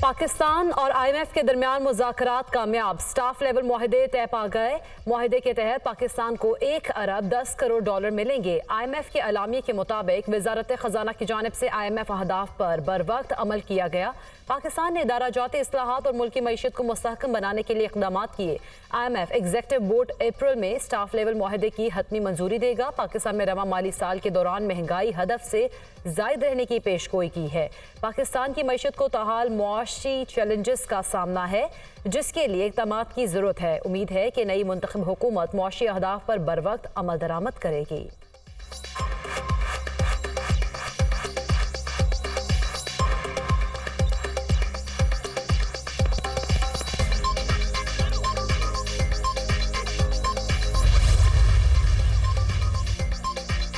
पाकिस्तान और IMF के दरमियान मुज़ाकरात कामयाब, स्टाफ लेवल मुआहदे तय पा गए। मुआहदे के तहत पाकिस्तान को 1 अरब 10 करोड़ डॉलर मिलेंगे। IMF के अलामिये के मुताबिक वजारत खजाना की जानिब से IMF अहदाफ पर बर वक्त अमल किया गया। पाकिस्तान ने इदारा-जाती इस्लाहात और मुल्की मईशत को मुस्तहकम बनाने के लिए इक़दाम किए। IMF एग्जीक्यूटिव बोर्ड अप्रैल में स्टाफ लेवल मुआहदे की हतमी मंजूरी देगा। पाकिस्तान में रवा माली साल के दौरान महंगाई हदफ से जायद रहने की पेशगोई की है। पाकिस्तान की मईशत को ताहाल मुआशी चैलेंजेस का सामना है, जिसके लिए इक़दाम की ज़रूरत है। उम्मीद है कि नई मुंतखब हुकूमत मुआशी अहदाफ पर बर वक्त अमल दरामद करेगी।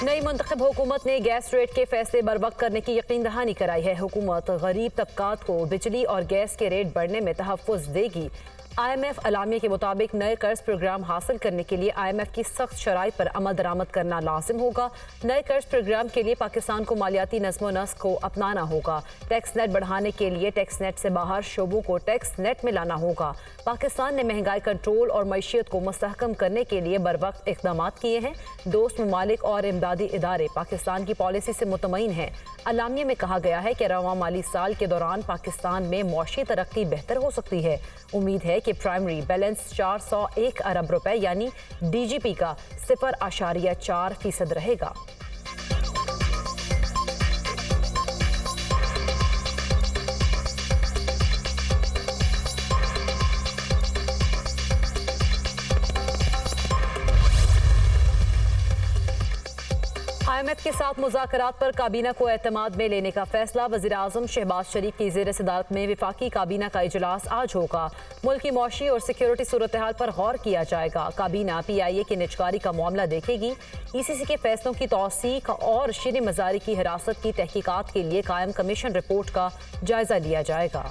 नई मुंतखब हुकूमत ने गैस रेट के फैसले बर वक्त करने की यकीन दहानी कराई है। हुकूमत गरीब तबकात को बिजली और गैस के रेट बढ़ने में तहफ़्फ़ुज़ देगी। IMF अलामिये के मुताबिक नए कर्ज प्रोग्राम हासिल करने के लिए IMF की सख्त शराइत पर अमल दरामद करना लाजिम होगा। नए कर्ज प्रोग्राम के लिए पाकिस्तान को मालियाती नज़्म नस्क को अपनाना होगा। टैक्स नेट बढ़ाने के लिए टैक्स नेट से बाहर शोबों को टैक्स नेट में लाना होगा। पाकिस्तान ने महंगाई कंट्रोल और मईशियत को मुस्तहकम करने के लिए बर वक्त इक़दाम किए हैं। दोस्त ममालिक और इमदादी इदारे पाकिस्तान की पॉलिसी से मुतमईन हैं। अलामिये में कहा गया है कि रवा माली साल के दौरान पाकिस्तान में मौशी तरक्की बेहतर हो सकती है। उम्मीद है कि प्राइमरी बैलेंस 401 अरब रुपए यानी DGP का 0.4% रहेगा। IMF के साथ मुज़ाकरात पर काबीना को एतमाद में लेने का फैसला। वज़ीर-ए-आज़म शहबाज शरीफ की ज़ेर सदारत में विफाकी काबीना का इजलास आज होगा। मुल्क की मौशी और सिक्योरिटी सूरत हाल पर गौर किया जाएगा। काबीना PIA की निजकारी का मामला देखेगी। ECC के फैसलों की तौसीक और शिर मज़ारी की हिरासत की तहकीकात के लिए कायम कमीशन रिपोर्ट का जायजा लिया जाएगा।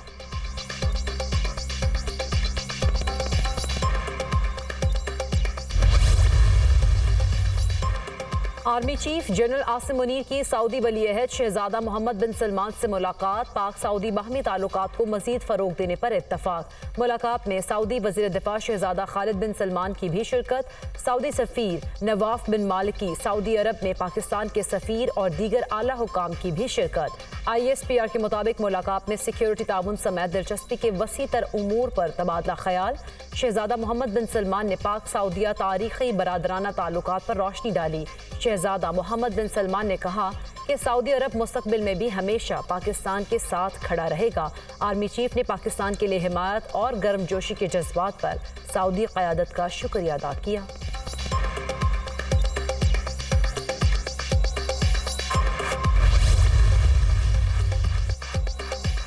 Army chief general Asim Munir की सऊदी वली-ए-अहद शहजादा मोहम्मद बिन सलमान से मुलाकात। पाक सऊदी बाहमी ताल्लुकात को मजीद फरोग देने पर इत्तफाक। मुलाकात में सऊदी वज़ीर दिफा शहजादा खालिद बिन सलमान की भी शिरकत। सऊदी सफ़ीर नवाफ बिन मालिकी सऊदी अरब में पाकिस्तान के सफ़ीर और दीगर आला हुकाम की भी शिरकत। ISPR के मुताबिक मुलाकात में सिक्योरिटी ताउन समेत दिलचस्पी के वसी तर उमूर पर तबादला ख्याल। शहजादा मोहम्मद बिन सलमान ने पाक सऊदिया तारीखी बरादराना ताल्लुकात पर रोशनी डाली। शहजादा मोहम्मद बिन सलमान ने कहा कि सऊदी अरब मुस्तकबिल में भी हमेशा पाकिस्तान के साथ खड़ा रहेगा। आर्मी चीफ ने पाकिस्तान के लिए हिमायत और गर्मजोशी के जज्बात पर सऊदी क़यादत का शुक्रिया अदा किया।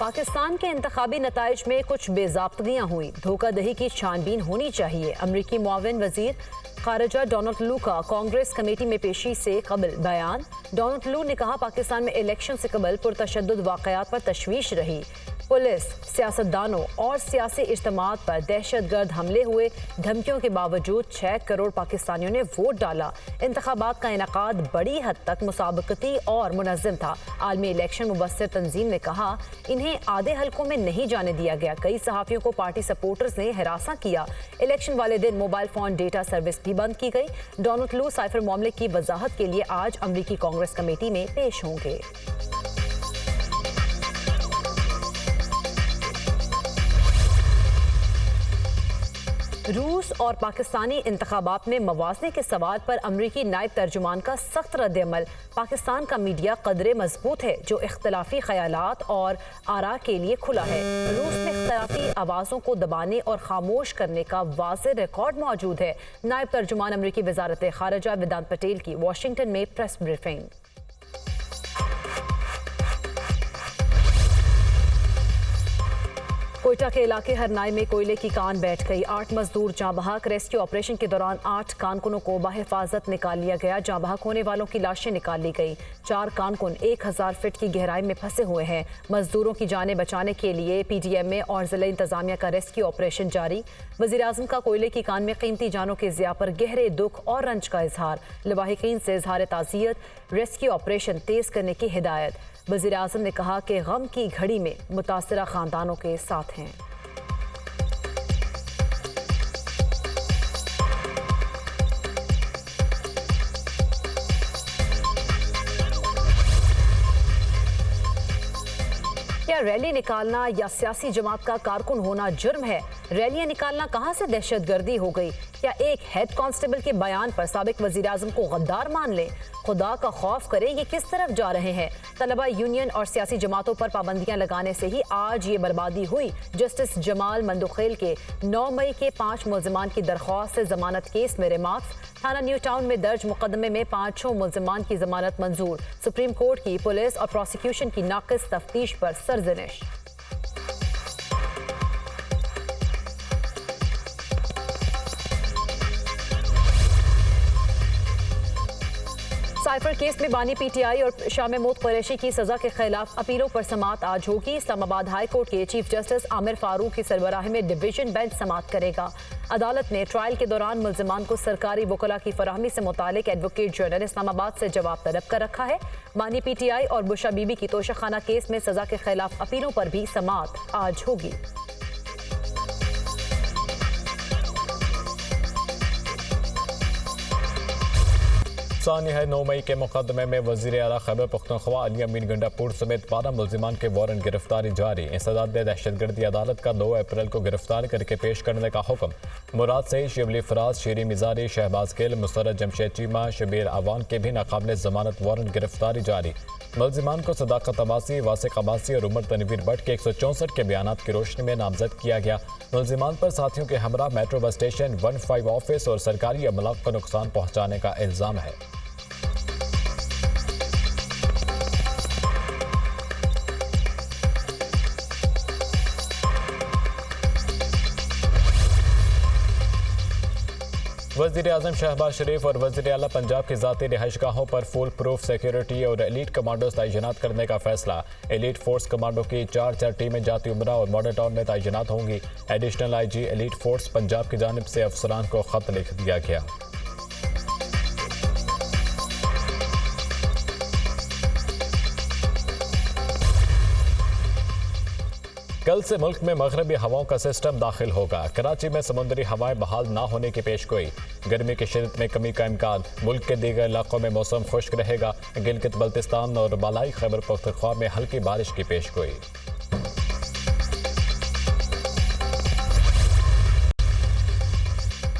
पाकिस्तान के इंतखाबी नताइज में कुछ बेज़ाब्तगियाँ हुई। धोखाधड़ी की छानबीन होनी चाहिए। अमरीकी मुआविन वजीर खारजा डोनाल्ड लू का कांग्रेस कमेटी में पेशी से कबल बयान। डोनाल्ड लू ने कहा पाकिस्तान में इलेक्शन से कबल पुरतशद्दुद वाक़यात पर तशवीश रही। पुलिस, सियासतदानों और सियासी इज्तिमात पर दहशतगर्द हमले हुए। धमकियों के बावजूद 6 करोड़ पाकिस्तानियों ने वोट डाला। इंतखाबात का इनेकाद बड़ी हद तक मुसाबकती और मुनज़्ज़म था। आलमी इलेक्शन मुबस्सिर तंजीम ने कहा इन्हें आधे हलकों में नहीं जाने दिया गया। कई सहाफ़ियों को पार्टी सपोर्टर्स ने हिरासा किया। इलेक्शन वाले दिन मोबाइल फ़ोन डेटा सर्विस भी बंद की गई। डोनाल्ड लू साइफर मामले की वजाहत के लिए आज अमरीकी कांग्रेस कमेटी में पेश होंगे। रूस और पाकिस्तानी इंतखाबात में मवाज़ने के सवाल पर अमरीकी नायब तर्जुमान का सख्त रद्द-ए-अमल। पाकिस्तान का मीडिया कदरे मजबूत है जो इख्तलाफी ख्यालात और आरा के लिए खुला है। रूस में इख्तलाफी आवाज़ों को दबाने और खामोश करने का वाज़ेह रिकॉर्ड मौजूद है। नायब तर्जुमान अमरीकी वज़ारत खारजा वेदांत पटेल की वाशिंगटन में प्रेस ब्रीफिंग। कोयटा के इलाके हरनाई में कोयले की कान बैठ गई। 8 मजदूर जाँ बहक। रेस्क्यू ऑपरेशन के दौरान 8 कारकुनों को बाहिफाजत निकाल लिया गया। जाँ बहक होने वालों की लाशें निकाल ली गई। 4 कारकुन 1000 फीट की गहराई में फंसे हुए हैं। मजदूरों की जानें बचाने के लिए PDMA और जिला इंतजामिया का रेस्क्यू ऑपरेशन जारी। वज़ीर-ए-आज़म का कोयले की कान में कीमती जानों के ज़िया पर गहरे दुख और रंज का इजहार। लवाहिकीन से इजहार ताज़ियत, रेस्क्यू ऑपरेशन तेज करने की हिदायत। वज़ीर आज़म ने कहा कि गम की घड़ी में मुतासरा खानदानों के साथ हैं। क्या रैली निकालना या सियासी जमात का कारकुन होना जुर्म है? रैलियां निकालना कहां से दहशतगर्दी हो गई? क्या एक हेड कांस्टेबल के बयान पर साबिक वजीर आजम को गद्दार मान लें? खुदा का खौफ करें, ये किस तरफ जा रहे हैं? तलबा यूनियन और सियासी जमातों पर पाबंदियां लगाने से ही आज ये बर्बादी हुई। जस्टिस जमाल मंदुखेल के 9 मई के 5 मुल्जिमान की दरख्वास्त से जमानत केस में रिमांड। थाना न्यू टाउन में दर्ज मुकदमे में 5 मुल्जिमान की जमानत मंजूर। सुप्रीम कोर्ट की पुलिस और प्रोसिक्यूशन की नाकिस तफ्तीश पर सरजनिश। साइफर केस में बानी पीटीआई और शाम मौत कुरैशी की सजा के खिलाफ अपीलों पर समात आज होगी। इस्लामाबाद हाई कोर्ट के चीफ जस्टिस आमिर फारूक की सरबराही में डिवीजन बेंच समात करेगा। अदालत ने ट्रायल के दौरान मुल्जिमान को सरकारी वकला की फराहमी से मुतालिक एडवोकेट जनरल इस्लामाबाद से जवाब तलब कर रखा है। बानी पीटीआई और बुशा बीबी की तोशाखाना केस में सजा के खिलाफ अपीलों पर भी समात आज होगी। सानी है 9 मई के मुकदमे में वजीर आला खैबर पख्तूनख्वा अली अमीन गंडापुर समेत 12 मुल्जिमान के वारंट गिरफ्तारी जारी। इंसदाद दहशतगर्दी अदालत का 2 अप्रैल को गिरफ्तार करके पेश करने का हुक्म। मुराद सईद, शिबली फराज, शीरी मिजारी, शहबाज गिल, मुसरत जमशेद चीमा, शबीर अवान के भी नाकाबिल जमानत वारंट गिरफ्तारी जारी। मुल्जिमान को सदाकत अब्बासी, वासिक अब्बासी और उमर तनवीर भट्ट के 164 के बयानात की रोशनी में नामजद किया गया। मुल्जिमान पर साथियों के हमरा मेट्रो बस स्टेशन 15 ऑफिस और सरकारी अमलाक को नुकसान पहुंचाने का इल्जाम है। वज़ीर आज़म शहबाज शरीफ और वज़ीर आला पंजाब की ज़ाती रिहाइशगाहों पर फुल प्रूफ सिक्योरिटी और एलीट कमांडोज तैनात करने का फैसला। एलीट फोर्स कमांडो की 4 टीमें जाती उमरा और मॉडल टाउन में तैनात होंगी। Additional IG elite force Punjab की जानिब से अफसरान को खत लिख दिया गया। कल से मुल्क में मगरबी हवाओं का सिस्टम दाखिल होगा। कराची में समुद्री हवाएं बहाल ना होने की पेशगोई। गर्मी की शिद्दत में कमी का इम्कान। मुल्क के दीगर इलाकों में मौसम खुश्क रहेगा। गिलगित बल्तिस्तान और बालाई खैबर पख्तूनख्वा में हल्की बारिश की पेशगोई।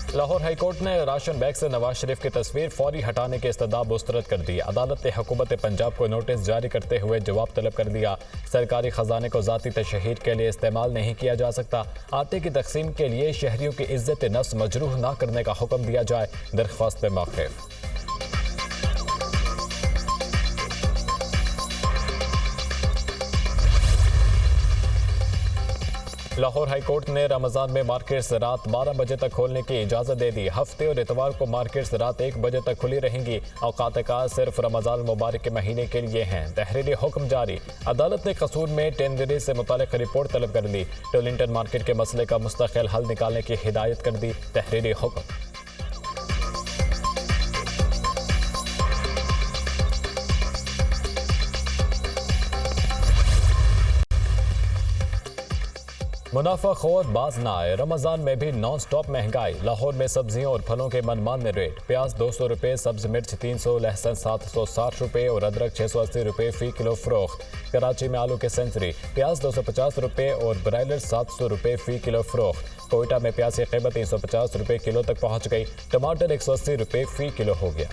लाहौर हाईकोर्ट ने राशन बैग से नवाज शरीफ की तस्वीर फौरी हटाने की इस्तदा मुस्तरद कर दी। अदालत ने हुकूमत पंजाब को नोटिस जारी करते हुए जवाब तलब कर दिया। सरकारी खजाने को ज़ाती तशहीर के लिए इस्तेमाल नहीं किया जा सकता। आटे की तकसीम के लिए शहरियों की इज्जत नफ्स मजरूह न करने का हुक्म दिया जाए। दरख्वास्त पे मौक़िफ़। लाहौर हाईकोर्ट ने रमज़ान में मार्केट्स रात 12 बजे तक खोलने की इजाज़त दे दी। हफ्ते और इतवार को मार्केट्स रात 1 बजे तक खुली रहेंगी। औकात कार सिर्फ रमज़ान मुबारक के महीने के लिए हैं। तहरीरी हुक्म जारी। अदालत ने कसूर में टेंडरी से मुतालिक रिपोर्ट तलब कर ली। टोलिंगटन मार्केट के मसले का मुस्तकिल हल निकालने की हिदायत कर दी। तहरीरी हुक्म। मुनाफा खोर बाज ना आए। रमज़ान में भी नॉन स्टॉप महंगाई। लाहौर में सब्जियों और फलों के मनमाने रेट। प्याज 200 रुपये, सब्ज मिर्च 300, लहसुन 760 रुपये और अदरक 680 रुपये फ़ी किलो फ़रोख्त। कराची में आलू के सेंचुरी प्याज 250 रुपये और ब्रायलर 700 रुपये फ़ी किलो फ़रोख्त। कोयटा में प्याज की कीमत 350 रुपये किलो तक पहुँच गई। टमाटर 180 रुपये फ़ी किलो हो गया।